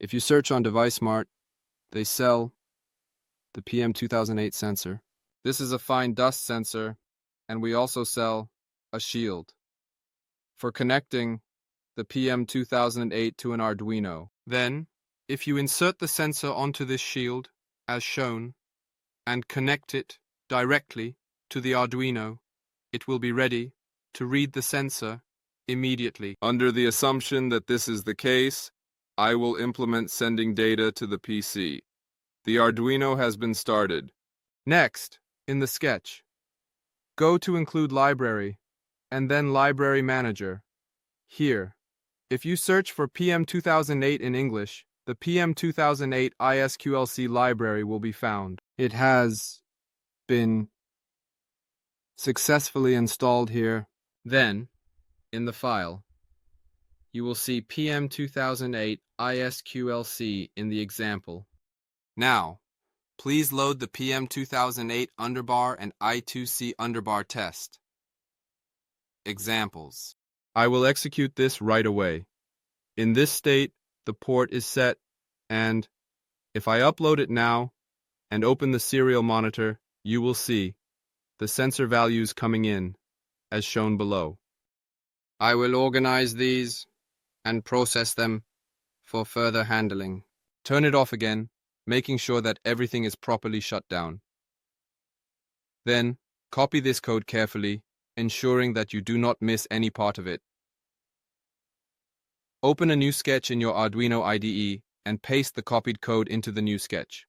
If you search on DeviceMart, they sell the PM2008 sensor. This is a fine dust sensor, and we also sell a shield for connecting the PM2008 to an Arduino. Then, if you insert the sensor onto this shield, as shown, and connect it directly to the Arduino, it will be ready to read the sensor immediately. Under the assumption that this is the case, I will implement sending data to the PC. The Arduino has been started. Next, in the sketch, go to Include Library, and then Library Manager. Here, if you search for PM2008 in English, the PM2008 ISQLC library will be found. It has been successfully installed here. Then, in the file, you will see PM2008 ISQLC in the example. Now, please load the PM2008 underbar and I2C underbar test. Examples. I will execute this right away. In this state, the port is set, and if I upload it now and open the serial monitor, you will see the sensor values coming in, as shown below. I will organize these and process them for further handling. Turn it off again, making sure that everything is properly shut down. Then, copy this code carefully, ensuring that you do not miss any part of it. Open a new sketch in your Arduino IDE and paste the copied code into the new sketch.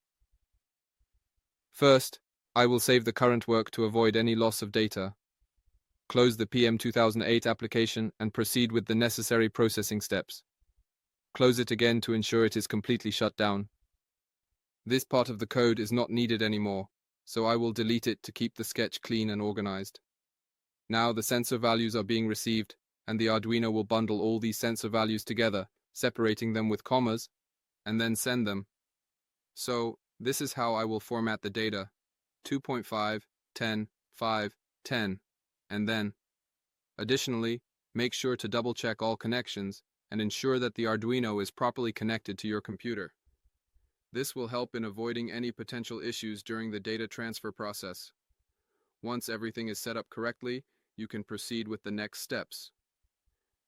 First, I will save the current work to avoid any loss of data. Close the PM2008 application and proceed with the necessary processing steps. Close it again to ensure it is completely shut down. This part of the code is not needed anymore, so I will delete it to keep the sketch clean and organized. Now the sensor values are being received, and the Arduino will bundle all these sensor values together, separating them with commas, and then send them. So, this is how I will format the data: 2.5, 10, 5, 10, and then. Additionally, make sure to double-check all connections and ensure that the Arduino is properly connected to your computer. This will help in avoiding any potential issues during the data transfer process. Once everything is set up correctly, you can proceed with the next steps.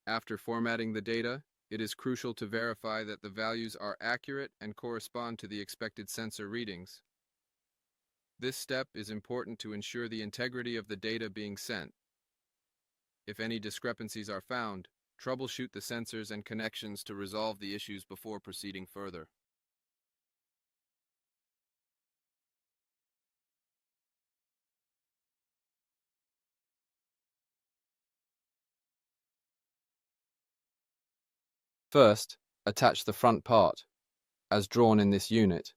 After formatting the data, it is crucial to verify that the values are accurate and correspond to the expected sensor readings. This step is important to ensure the integrity of the data being sent. If any discrepancies are found, troubleshoot the sensors and connections to resolve the issues before proceeding further. First, attach the front part, as drawn in this unit,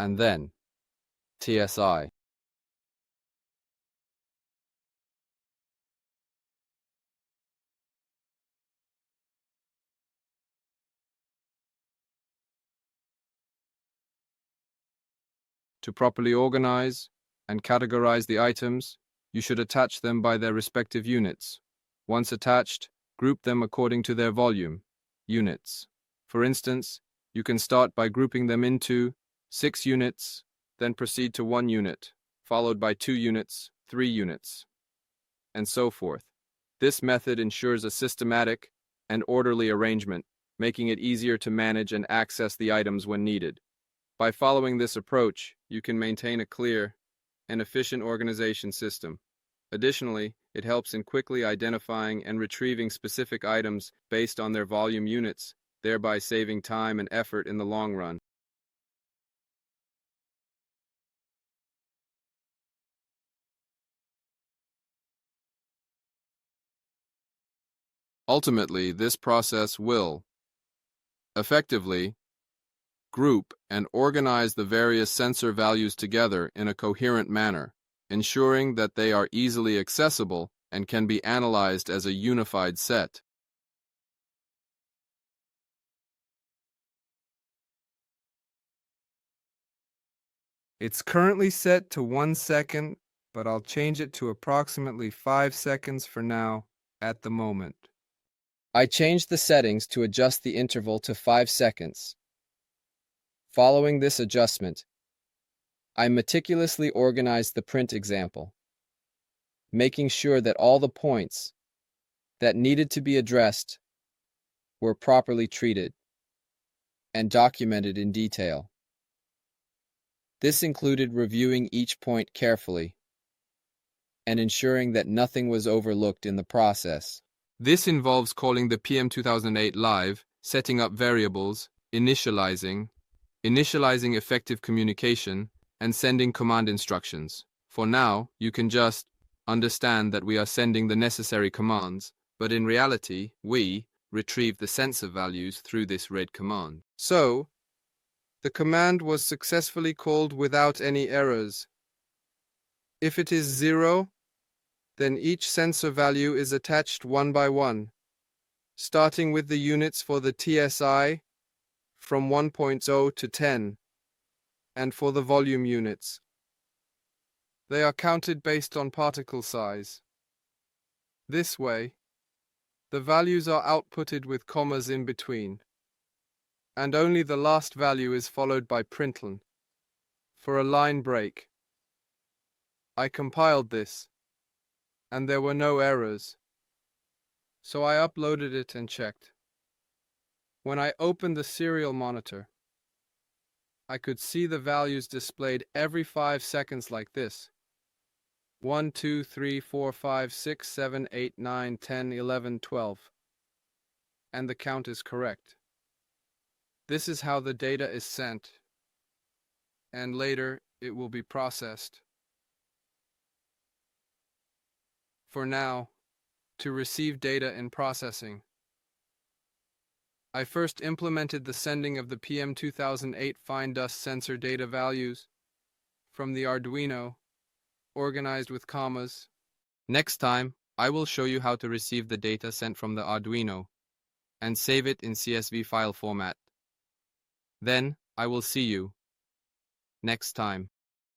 and then TSI. To properly organize and categorize the items, you should attach them by their respective units. Once attached, group them according to their volume, units. For instance, you can start by grouping them into 6 units, then proceed to 1 unit, followed by 2 units, 3 units, and so forth. This method ensures a systematic and orderly arrangement, making it easier to manage and access the items when needed. By following this approach, you can maintain a clear and efficient organization system. Additionally, it helps in quickly identifying and retrieving specific items based on their volume units, thereby saving time and effort in the long run. Ultimately, this process will effectively group and organize the various sensor values together in a coherent manner, ensuring that they are easily accessible and can be analyzed as a unified set. It's currently set to 1 second, but I'll change it to approximately 5 seconds for now, at the moment. I changed the settings to adjust the interval to 5 seconds. Following this adjustment, I meticulously organized the print example, making sure that all the points that needed to be addressed were properly treated and documented in detail. This included reviewing each point carefully and ensuring that nothing was overlooked in the process. This involves calling the PM2008 live, setting up variables, initializing effective communication, and sending command instructions. For now, you can just understand that we are sending the necessary commands, but in reality, we retrieve the sensor values through this read command. So, the command was successfully called without any errors. If it is 0, then each sensor value is attached one by one, starting with the units for the TSI from 1.0 to 10, and for the volume units. They are counted based on particle size. This way, the values are outputted with commas in between, and only the last value is followed by println for a line break. I compiled this, and there were no errors, so I uploaded it and checked. When I opened the serial monitor, I could see the values displayed every 5 seconds like this. 1, 2, 3, 4, 5, 6, 7, 8, 9, 10, 11, 12. And the count is correct. This is how the data is sent, and later it will be processed. For now, to receive data in processing, I first implemented the sending of the PM2008 fine dust sensor data values from the Arduino, organized with commas. Next time, I will show you how to receive the data sent from the Arduino and save it in CSV file format. Then, I will see you next time.